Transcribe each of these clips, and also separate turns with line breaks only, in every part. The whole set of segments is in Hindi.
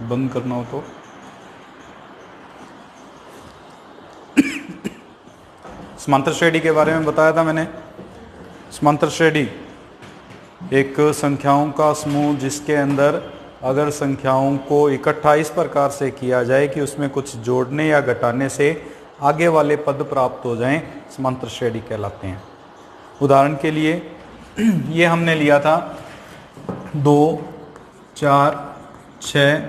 बंद करना हो तो। समांतर श्रेणी के बारे में बताया था मैंने। समांतर श्रेणी एक संख्याओं का समूह जिसके अंदर अगर संख्याओं को इकट्ठा इस प्रकार से किया जाए कि उसमें कुछ जोड़ने या घटाने से आगे वाले पद प्राप्त हो जाएं, समांतर श्रेणी कहलाते हैं। उदाहरण के लिए ये हमने लिया था 2, 4, 6,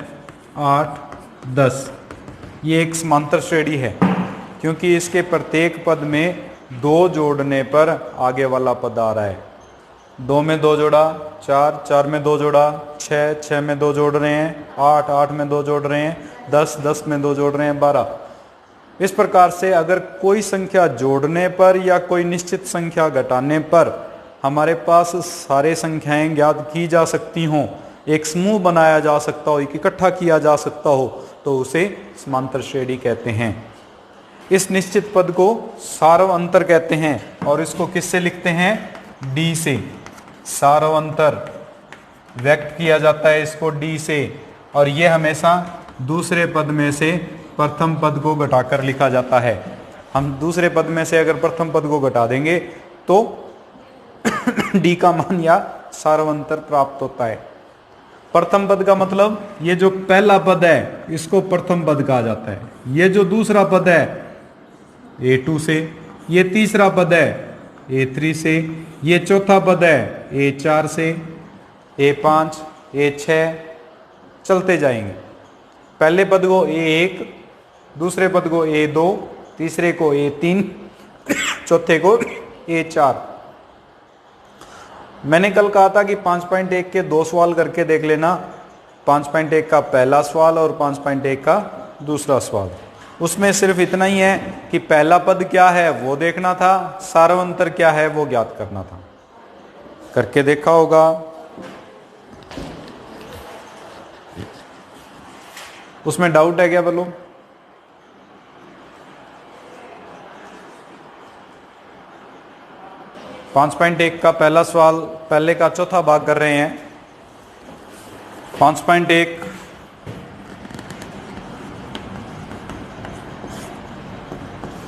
8, 10। ये एक समांतर श्रेणी है क्योंकि इसके प्रत्येक पद में 2 जोड़ने पर आगे वाला पद आ रहा है। 2 में 2 जोड़ा 4, 4 में 2 जोड़ा 6, 6 में 2 जोड़ रहे हैं 8, 8 में 2 जोड़ रहे हैं 10, 10 में 2 जोड़ रहे हैं 12। इस प्रकार से अगर कोई संख्या जोड़ने पर या कोई निश्चित संख्या घटाने पर हमारे पास सारे संख्याएं ज्ञात की जा सकती हों, एक समूह बनाया जा सकता हो, एक इकट्ठा किया जा सकता हो, तो उसे समांतर श्रेणी कहते हैं। इस निश्चित पद को सारव अंतर कहते हैं और इसको किससे लिखते हैं? डी से। सारव अंतर व्यक्त किया जाता है इसको डी से, और यह हमेशा दूसरे पद में से प्रथम पद को घटाकर लिखा जाता है। हम दूसरे पद में से अगर प्रथम पद को घटा देंगे तो डी का मान या सारव अंतर प्राप्त होता है। प्रथम पद का मतलब ये जो पहला पद है इसको प्रथम पद कहा जाता है। ये जो दूसरा पद है A2 से, ये तीसरा पद है A3 से, ये चौथा पद है A4 से, A5, A6 चलते जाएंगे। पहले पद को A1, दूसरे पद को A2, तीसरे को A3, चौथे को A4। मैंने कल कहा था कि 5.1 के 2 सवाल करके देख लेना। 5.1 का पहला सवाल और 5.1 का दूसरा सवाल। उसमें सिर्फ इतना ही है कि पहला पद क्या है वो देखना था, सारव अंतर क्या है वो ज्ञात करना था। करके देखा होगा। उसमें डाउट है क्या बोलो? पांच 5.1 का पहला सवाल पहले का चौथा भाग कर रहे हैं। 5.1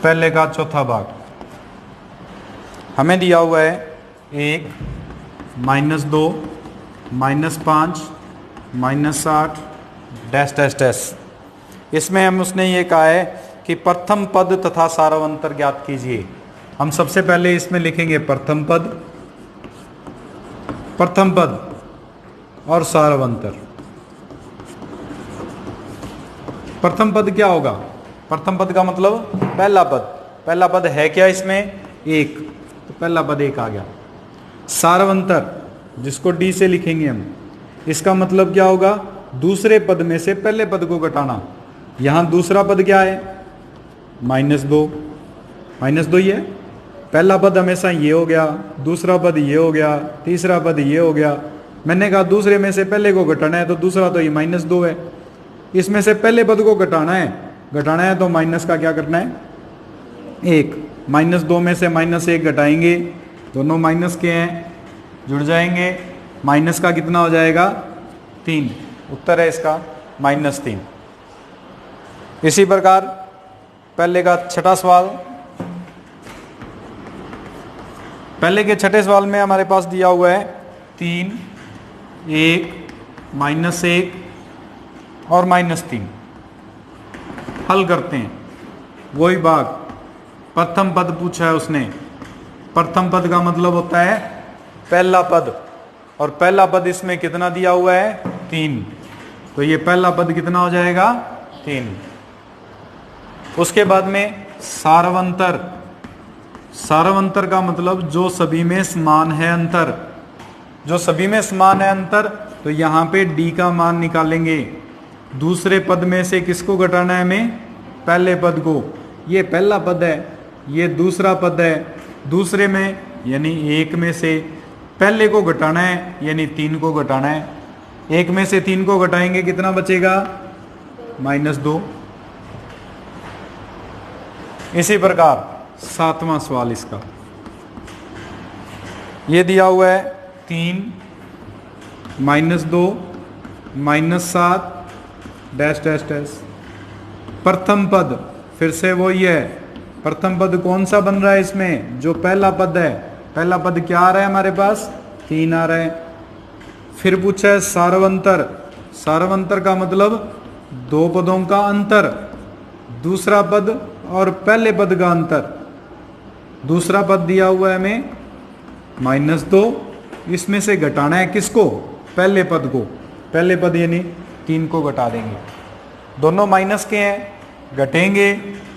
पहले का चौथा भाग हमें दिया हुआ है 1, -2, -5, -8 डैश डैश डैश। इसमें हम उसने ये कहा है कि प्रथम पद तथा सारव अंतर ज्ञात कीजिए। हम सबसे पहले इसमें लिखेंगे प्रथम पद और सारव अंतर। प्रथम पद क्या होगा? प्रथम पद का मतलब पहला पद। पहला पद है क्या इसमें? 1, तो पहला पद 1 आ गया। सारव अंतर जिसको डी से लिखेंगे हम, इसका मतलब क्या होगा? दूसरे पद में से पहले पद को घटाना। यहां दूसरा पद क्या है? -2, -2 ही है। पहला पद हमेशा ये हो गया, दूसरा पद ये हो गया, तीसरा पद ये हो गया। मैंने कहा दूसरे में से पहले को घटाना है तो दूसरा तो ये -2 है। इसमें से पहले पद को घटाना है तो माइनस का क्या करना है? 1। -2 में से -1 घटाएंगे, दोनों माइनस के हैं, जुड़ जाएंगे। माइनस का कितना हो जाएगा? 3। उत्तर है इसका -3। इसी प्रकार पहले का छठा सवाल, पहले के छठे सवाल में हमारे पास दिया हुआ है 3, 1, -1 और -3। हल करते हैं। वही भाग, प्रथम पद पूछा है उसने। प्रथम पद का मतलब होता है पहला पद, और पहला पद इसमें कितना दिया हुआ है? 3। तो ये पहला पद कितना हो जाएगा? 3। उसके बाद में सारव अंतर। सारव अंतर का मतलब जो सभी में समान है अंतर। जो सभी में समान है अंतर, तो यहाँ पे डी का मान निकालेंगे। दूसरे पद में से किसको घटाना है हमें? पहले पद को। ये पहला पद है, ये दूसरा पद है। दूसरे में यानी 1 में से पहले को घटाना है, यानी 3 को घटाना है। 1 में से 3 को घटाएंगे, कितना बचेगा? -2। इसी प्रकार 7वां सवाल इसका ये दिया हुआ है 3, -2, -7 डैश डैश डैश। प्रथम पद फिर से वही है, प्रथम पद कौन सा बन रहा है इसमें, जो पहला पद है, पहला पद क्या आ रहा है हमारे पास, 3 आ रहा है। फिर पूछा है सार्वंतर, सार्वंतर का मतलब 2 पदों का अंतर, दूसरा पद और पहले पद का अंतर। दूसरा पद दिया हुआ है हमें -2, इसमें से घटाना है किसको, पहले पद को, पहले पद यानी 3 को घटा देंगे, दोनों माइनस के हैं, घटेंगे,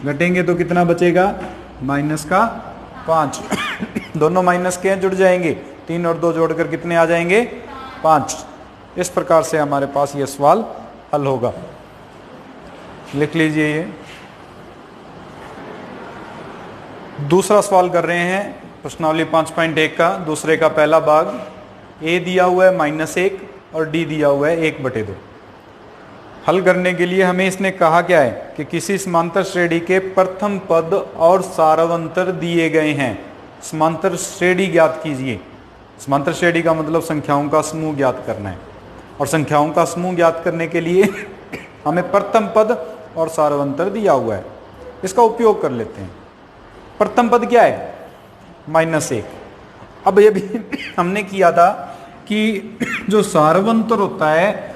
घटेंगे तो कितना बचेगा, -5। दोनों माइनस के हैं, जुड़ जाएंगे, 3 और 2 जोड़कर कितने आ जाएंगे, 5। इस प्रकार से हमारे पास ये सवाल हल होगा। लिख लीजिए ये दूसरा सवाल कर रहे हैं प्रश्नावली 5.1 का, दूसरे का पहला भाग। ए दिया हुआ है -1 और डी दिया हुआ है 1/2। हल करने के लिए हमें इसने कहा क्या है कि किसी समांतर श्रेणी के प्रथम पद और सार्वंतर दिए गए हैं, समांतर श्रेणी ज्ञात कीजिए। समांतर श्रेणी का मतलब संख्याओं का समूह ज्ञात करना है, और संख्याओं का समूह ज्ञात करने के लिए हमें प्रथम पद और सार्वंतर दिया हुआ है, इसका उपयोग कर लेते हैं। प्रथम पद क्या है, -1। अब ये भी हमने किया था कि जो सार्वंतर होता है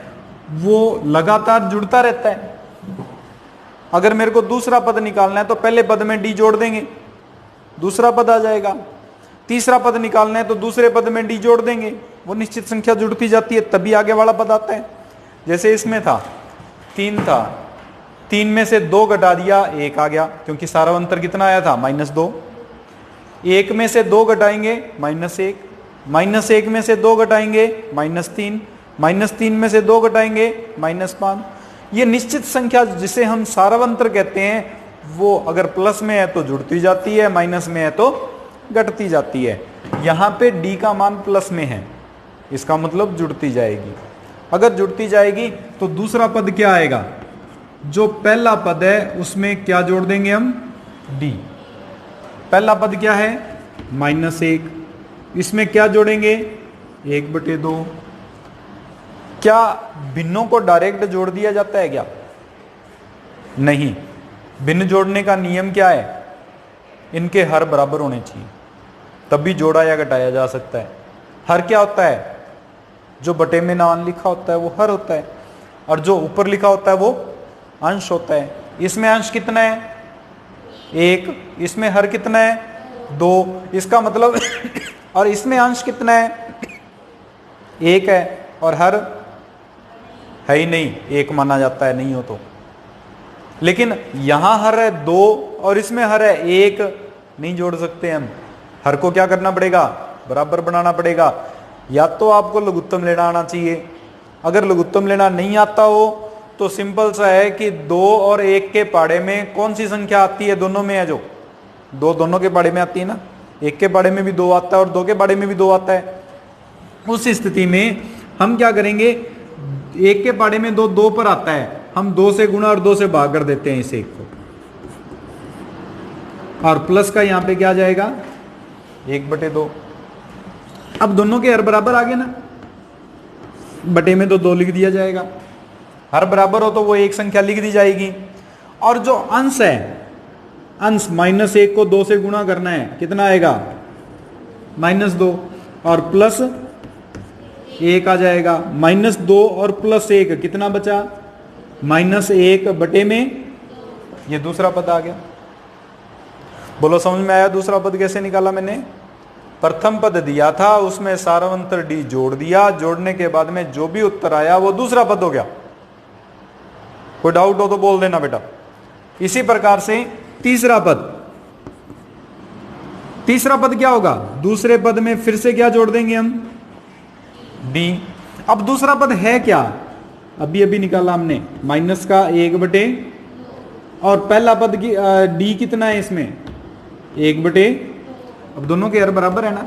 वो लगातार जुड़ता रहता है। अगर मेरे को दूसरा पद निकालना है तो पहले पद में डी जोड़ देंगे, दूसरा पद आ जाएगा। तीसरा पद निकालना है तो दूसरे पद में डी जोड़ देंगे, वो निश्चित संख्या जुड़ती जाती है, तभी आगे वाला पद आता है। जैसे इसमें था 3 था, 3 में से 2 घटा दिया, 1 आ गया, क्योंकि सार्वंतर कितना आया था, -2। 1 में से 2 घटाएंगे, -1, -1 में से 2 घटाएंगे, -3, -3 में से 2 घटाएंगे, -5। ये निश्चित संख्या जिसे हम सार्वंतर कहते हैं, वो अगर प्लस में है तो जुड़ती जाती है, माइनस में है तो घटती जाती है। यहाँ पे डी का मान प्लस में है, इसका मतलब जुड़ती जाएगी। अगर जुड़ती जाएगी तो दूसरा पद क्या आएगा, जो पहला पद है उसमें क्या जोड़ देंगे हम, डी। पहला पद क्या है, -1, इसमें क्या जोड़ेंगे, 1/2। क्या भिन्नों को डायरेक्ट जोड़ दिया जाता है क्या, नहीं। भिन्न जोड़ने का नियम क्या है, इनके हर बराबर होने चाहिए, तभी जोड़ा या घटाया जा सकता है। हर क्या होता है, जो बटे में नाम लिखा होता है वो हर होता है, और जो ऊपर लिखा होता है वो अंश होता है। इसमें अंश कितना है, 1, इसमें हर कितना है, 2, इसका मतलब और इसमें अंश कितना है, 1 है, और हर है ही नहीं, 1 माना जाता है नहीं हो तो। लेकिन यहां हर है 2 और इसमें हर है 1, नहीं जोड़ सकते हम। हर को क्या करना पड़ेगा, बराबर बनाना पड़ेगा। या तो आपको लघुत्तम लेना आना चाहिए, अगर लघुत्तम लेना नहीं आता हो तो सिंपल सा है कि 2 और 1 के पाड़े में कौन सी संख्या आती है, दोनों में है जो 2 दोनों के पाड़े में आती है ना, 1 के पाड़े में भी 2 आता है और 2 के पाड़े में भी 2 आता है। उस स्थिति में हम क्या करेंगे, 1 के पाड़े में 2 पर आता है, हम 2 से गुणा और 2 से भाग कर देते हैं इस 1 को, और प्लस का यहां पे क्या आ जाएगा, 1/2। अब दोनों के हर बराबर आ गए ना, बटे में तो 2 लिख दिया जाएगा, हर बराबर हो तो वो एक संख्या लिख दी जाएगी। और जो अंश है, अंश -1 को 2 से गुणा करना है, कितना आएगा, -2, और प्लस 1 आ जाएगा। -2 और +1 कितना बचा, -1 बटे में ये दूसरा पद आ गया। बोलो समझ में आया दूसरा पद कैसे निकाला मैंने। प्रथम पद दिया था, उसमें सार्वंतर डी जोड़ दिया, जोड़ने के बाद में जो भी उत्तर आया वो दूसरा पद हो गया। कोई डाउट हो तो बोल देना बेटा। इसी प्रकार से तीसरा पद, तीसरा पद क्या होगा, दूसरे पद में फिर से क्या जोड़ देंगे हम, डी। अब दूसरा पद है क्या, अभी अभी निकाला हमने, माइनस का 1/, और पहला पद की डी कितना है इसमें, 1/। अब दोनों के हर बराबर है ना,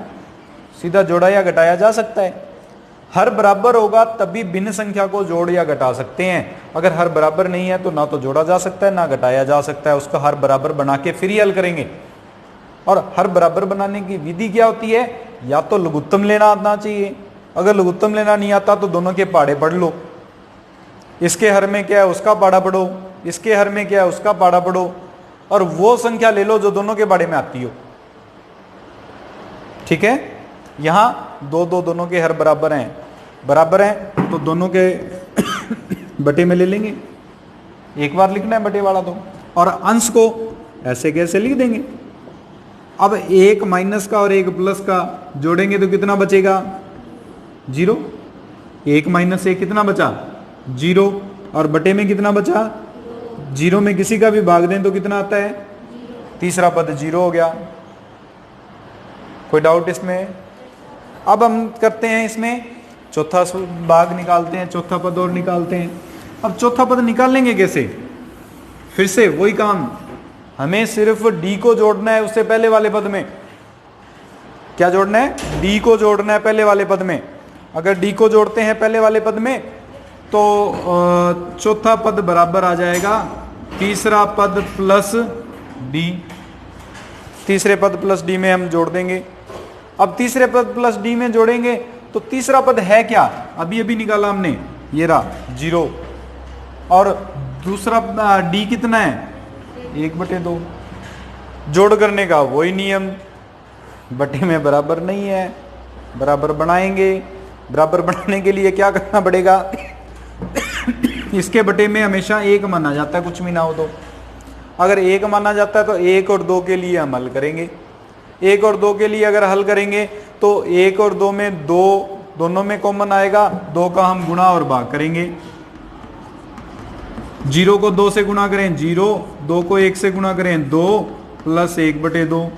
सीधा जोड़ा या घटाया जा सकता है। हर बराबर होगा तभी भिन्न संख्या को जोड़ या घटा सकते हैं। अगर हर बराबर नहीं है तो ना तो जोड़ा जा सकता है ना घटाया जा सकता है। उसका हर बराबर बना के फिर ही हल करेंगे। और हर बराबर बनाने की विधि क्या होती है, या तो लघुत्तम लेना आना चाहिए, अगर लघुत्तम लेना नहीं आता तो दोनों के पाड़े पढ़ लो। इसके हर में क्या है उसका पाड़ा पढ़ो, इसके हर में क्या है उसका पाड़ा पढ़ो, और वो संख्या ले लो जो दोनों के बारे में आती हो। ठीक है, यहां दो दो दोनों के हर बराबर हैं तो दोनों के बटे में ले लेंगे, एक बार लिखना है बटे वाला तो, और अंश को ऐसे कैसे लिख देंगे। अब एक माइनस का और एक प्लस का जोड़ेंगे तो कितना बचेगा, 0। एक माइनस एक कितना बचा, 0, और बटे में कितना बचा, 0 में किसी का भी भाग दें तो कितना आता है, तीसरा पद 0 हो गया। कोई डाउट इसमें? अब हम करते हैं इसमें चौथा भाग निकालते हैं, चौथा पद और निकालते हैं। अब चौथा पद निकालेंगे कैसे, फिर से वही काम, हमें सिर्फ d को जोड़ना है उससे पहले वाले पद में। क्या जोड़ना है, d को जोड़ना है पहले वाले पद में। अगर d को जोड़ते हैं पहले वाले पद में तो चौथा पद बराबर आ जाएगा तीसरा पद प्लस d। तीसरे पद प्लस d में हम जोड़ देंगे। अब तीसरे पद प्लस d में जोड़ेंगे तो तीसरा पद है क्या, अभी अभी निकाला हमने, ये रहा 0, और दूसरा d कितना है, 1/2। जोड़ करने का वही नियम, बटे में बराबर नहीं है, बराबर बनाएंगे। बराबर बनाने के लिए क्या करना पड़ेगा, इसके बटे में हमेशा 1 माना जाता है, कुछ भी ना हो तो। अगर 1 माना जाता है तो 1 और 2 के लिए हम हल करेंगे। 1 और 2 के लिए अगर हल करेंगे तो 1 और 2 में 2 दोनों में कॉमन आएगा, 2 का हम गुणा और भाग करेंगे। 0 को 2 से गुणा करें 0, 2 को 1 से गुणा करें 2, प्लस 1/2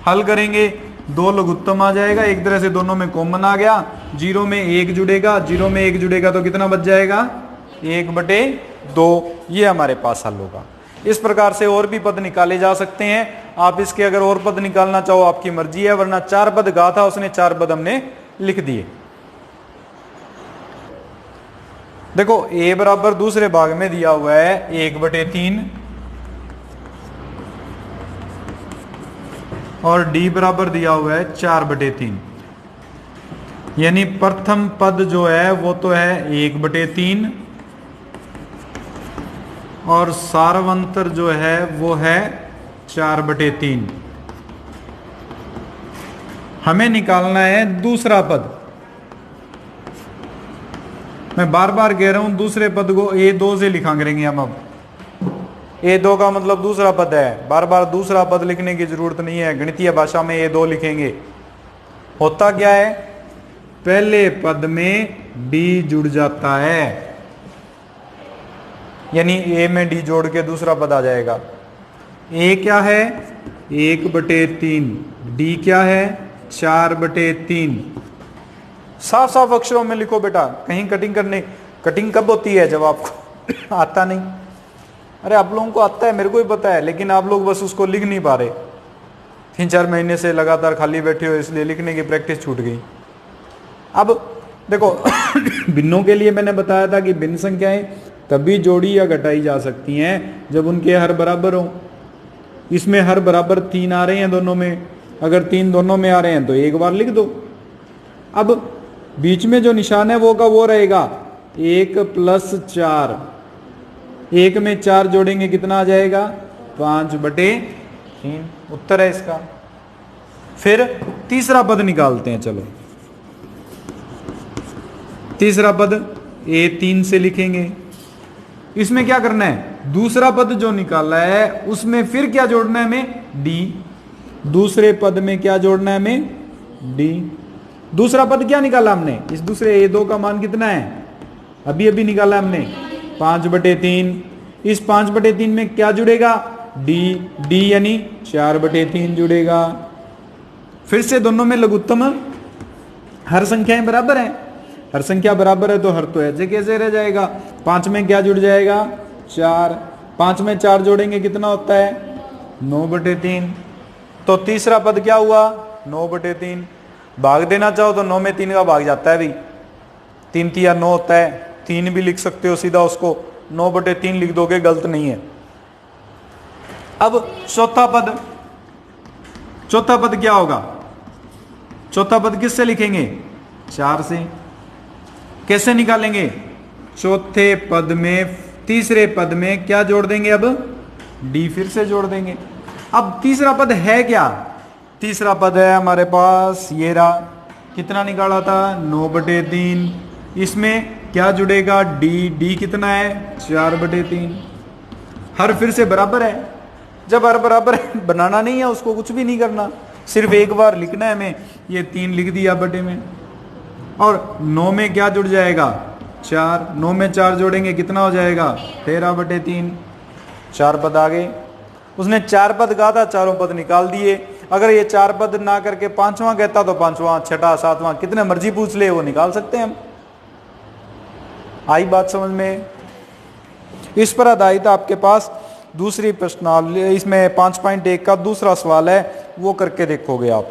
हल करेंगे, 2 लघुत्तम आ जाएगा, एक तरह से दोनों में कॉमन आ गया। 0 में 1 जुड़ेगा, 0 में 1 जुड़ेगा तो कितना बच जाएगा, 1/2। ये हमारे पास हल होगा। इस प्रकार से और भी पद निकाले जा सकते हैं। आप इसके अगर और पद निकालना चाहो आपकी मर्जी है, वरना 4 पद कहा था उसने, 4 पद हमने लिख दिए। देखो a बराबर दूसरे भाग में दिया हुआ है 1/3 और d बराबर दिया हुआ है 4/3, यानी प्रथम पद जो है वो तो है 1/3 और सार्वंतर जो है वो है 4/3। हमें निकालना है दूसरा पद। मैं बार बार कह रहा हूं दूसरे पद को a2 से लिखा करेंगे हम। अब a2 का मतलब दूसरा पद है, बार बार दूसरा पद लिखने की जरूरत नहीं है, गणितीय भाषा में a2 लिखेंगे। होता क्या है, पहले पद में d जुड़ जाता है, यानी a में d जोड़ के दूसरा पद आ जाएगा। a क्या है 1/3, d क्या है 4/3। साफ साफ अक्षरों में लिखो बेटा, कहीं कटिंग कब होती है, जब आपको आता नहीं। अरे आप लोगों को आता है, मेरे को ही पता है, लेकिन आप लोग बस उसको लिख नहीं पा रहे। 3-4 महीने से लगातार खाली बैठे हो, इसलिए लिखने की प्रैक्टिस छूट गई। अब देखो भिन्नों के लिए मैंने बताया था कि भिन्न संख्याएं तभी जोड़ी या घटाई जा सकती हैं जब उनके हर बराबर हो। इसमें हर बराबर 3 आ रहे हैं दोनों में, अगर 3 दोनों में आ रहे हैं तो एक बार लिख दो। अब बीच में जो निशान है वो का वो रहेगा 1 + 4। 1 में 4 जोड़ेंगे कितना आ जाएगा 5/3, उत्तर है इसका। फिर तीसरा पद निकालते हैं। चलो तीसरा पद a3 से लिखेंगे। इसमें क्या करना है, दूसरा पद जो निकाला है उसमें फिर क्या जोड़ना है हमें, d। दूसरे पद में क्या जोड़ना है हमें, d। दूसरा पद क्या निकाला हमने, इस दूसरे a2 का मान कितना है, अभी अभी निकाला हमने 5/3। इस 5/3 में क्या जुड़ेगा, d यानी 4/3 जुड़ेगा। फिर से दोनों में लघुत्तम, हर संख्याएं बराबर हैं, हर संख्या बराबर है तो हर तो ऐसे कैसे रह जाएगा। 5 में क्या जुड़ जाएगा 4, 5 में 4 जोड़ेंगे कितना होता है 9/3। तो तीसरा पद क्या हुआ 9/3। भाग देना चाहो तो 9 में 3 का भाग जाता है भाई, 3 × 9 होता है, 3 भी लिख सकते हो सीधा उसको, 9/3 लिख दोगे गलत नहीं है। अब चौथा पद क्या होगा, चौथा पद किससे लिखेंगे 4 से। कैसे निकालेंगे, चौथे पद में, तीसरे पद में क्या जोड़ देंगे? अब डी फिर से जोड़ देंगे। अब तीसरा पद है क्या? तीसरा पद है हमारे पास ये रहा, कितना निकाला था? 9/3। इसमें क्या जुड़ेगा? डी। डी कितना है? 4/3। हर फिर से बराबर है। जब हर बराबर है, बनाना नहीं है उसको, कुछ भी नहीं करना, सिर्फ एक बार लिखना है हमें। ये 3 लिख दिया बटे में, और 9 में क्या जुड़ जाएगा? 4। 9 में 4 जोड़ेंगे कितना हो जाएगा? 13/3। 4 पद आ गए। उसने 4 पद कहा था, चारों पद निकाल दिए। अगर ये 4 पद ना करके 5वां कहता तो 5वां, 6वां, 7वां, कितने मर्जी पूछ ले वो निकाल सकते हैं हम। आई बात समझ में? इस पर आधारित आपके पास दूसरी प्रश्नावली, इसमें 5.1 का दूसरा सवाल है, वो करके देखोगे आप।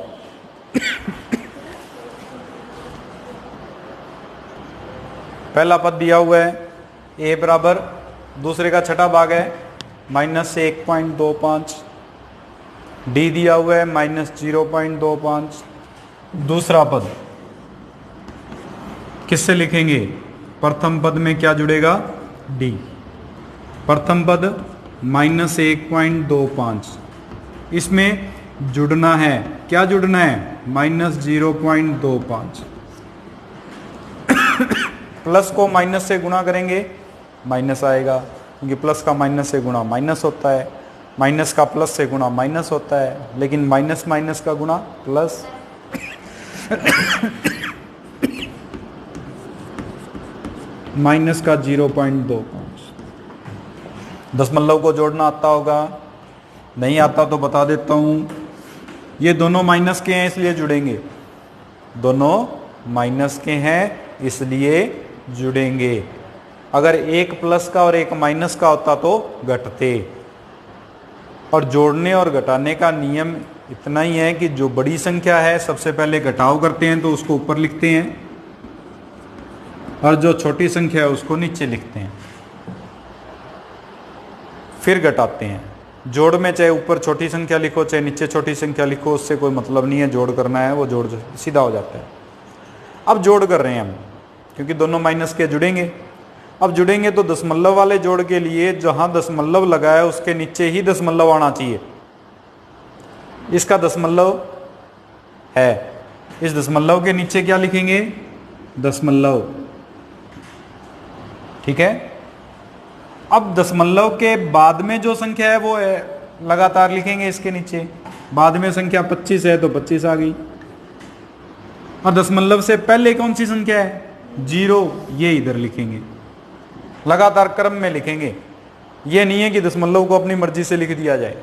पहला पद दिया हुआ है a बराबर, दूसरे का छठा भाग है -1.25, d दिया हुआ है -0.25। दूसरा पद किससे लिखेंगे? प्रथम पद में क्या जुड़ेगा? d। प्रथम पद -1.25, इसमें जुड़ना है, क्या जुड़ना है? -0.25। प्लस को माइनस से गुणा करेंगे, माइनस आएगा, क्योंकि प्लस का माइनस से गुणा माइनस होता है, माइनस का प्लस से गुणा माइनस होता है, लेकिन माइनस माइनस का गुणा प्लस। माइनस का 0.25। दशमलव को जोड़ना आता होगा? नहीं आता तो बता देता हूं। ये दोनों माइनस के हैं इसलिए जुड़ेंगे, दोनों माइनस के हैं इसलिए जुड़ेंगे। अगर एक प्लस का और एक माइनस का होता तो घटते। और जोड़ने और घटाने का नियम इतना ही है कि जो बड़ी संख्या है सबसे पहले घटाव करते हैं तो उसको ऊपर लिखते हैं, और जो छोटी संख्या है उसको नीचे लिखते हैं, फिर घटाते हैं। जोड़ में चाहे ऊपर छोटी संख्या लिखो चाहे नीचे छोटी संख्या लिखो, उससे कोई मतलब नहीं है। जोड़ करना है वो जोड़ सीधा हो जाता है। अब जोड़ कर रहे हैं हम, क्योंकि दोनों माइनस के जुड़ेंगे। अब जुड़ेंगे तो दशमलव वाले जोड़ के लिए जहां दशमलव लगा है उसके नीचे ही दशमलव आना चाहिए। इसका दशमलव है, इस दशमलव के नीचे क्या लिखेंगे? दशमलव। ठीक है। अब दशमलव के बाद में जो संख्या है वो है लगातार लिखेंगे इसके नीचे। बाद में संख्या 25 है तो 25 आ गई। और दशमलव से पहले कौन सी संख्या है? 0, ये इधर लिखेंगे, लगातार क्रम में लिखेंगे। ये नहीं है कि दशमलव को अपनी मर्जी से लिख दिया जाए।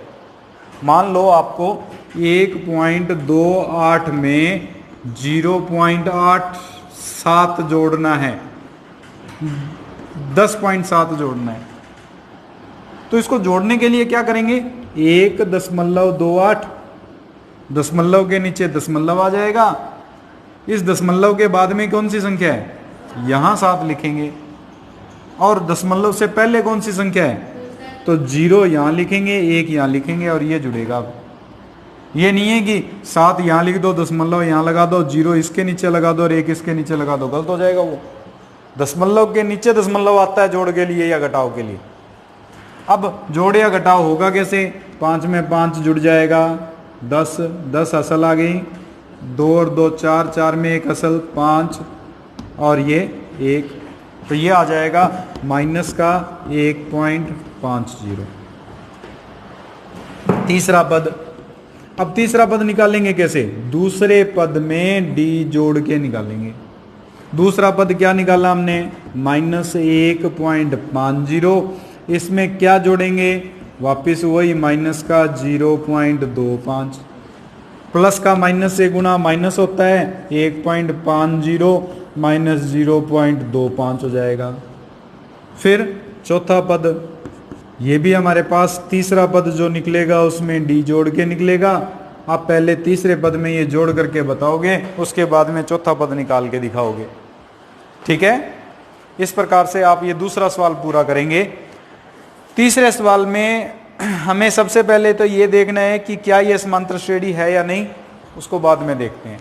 मान लो आपको 1.28 में 0.87 जोड़ना है, 10.7 जोड़ना है, तो इसको जोड़ने के लिए क्या करेंगे? 1.28, दशमलव के नीचे दशमलव आ जाएगा। इस दशमलव के बाद में कौन सी संख्या है? यहां 7 लिखेंगे। और दशमलव से पहले कौन सी संख्या है? तो 0 यहां लिखेंगे, 1 यहां लिखेंगे, और ये जुड़ेगा। ये नहीं है कि 7 यहां लिख दो, दशमलव यहां लगा दो, 0 इसके नीचे लगा दो और 1 इसके नीचे लगा दो, गलत हो जाएगा। वो दशमलव के नीचे दशमलव आता है जोड़ के लिए या घटाव के लिए। अब जोड़ या घटाव होगा कैसे? 5 में 5 जुड़ जाएगा, 10 असल आ गई, 2 और 2 4, 4 में 1 असल 5, और ये 1, तो ये आ जाएगा माइनस का 1.50। तीसरा पद। अब तीसरा पद निकालेंगे कैसे? दूसरे पद में d जोड़ के निकालेंगे। दूसरा पद क्या निकाला हमने? -1.50। इसमें क्या जोड़ेंगे? वापिस वही माइनस का 0.25। प्लस का माइनस से गुणा माइनस होता है, 1.50 माइनस 0.25 हो जाएगा। फिर चौथा पद, ये भी हमारे पास तीसरा पद जो निकलेगा उसमें डी जोड़ के निकलेगा। आप पहले तीसरे पद में ये जोड़ करके बताओगे, उसके बाद में चौथा पद निकाल के दिखाओगे। ठीक है। इस प्रकार से आप ये दूसरा सवाल पूरा करेंगे। तीसरे सवाल में हमें सबसे पहले तो ये देखना है कि क्या ये समांतर श्रेणी है या नहीं, उसको बाद में देखते हैं।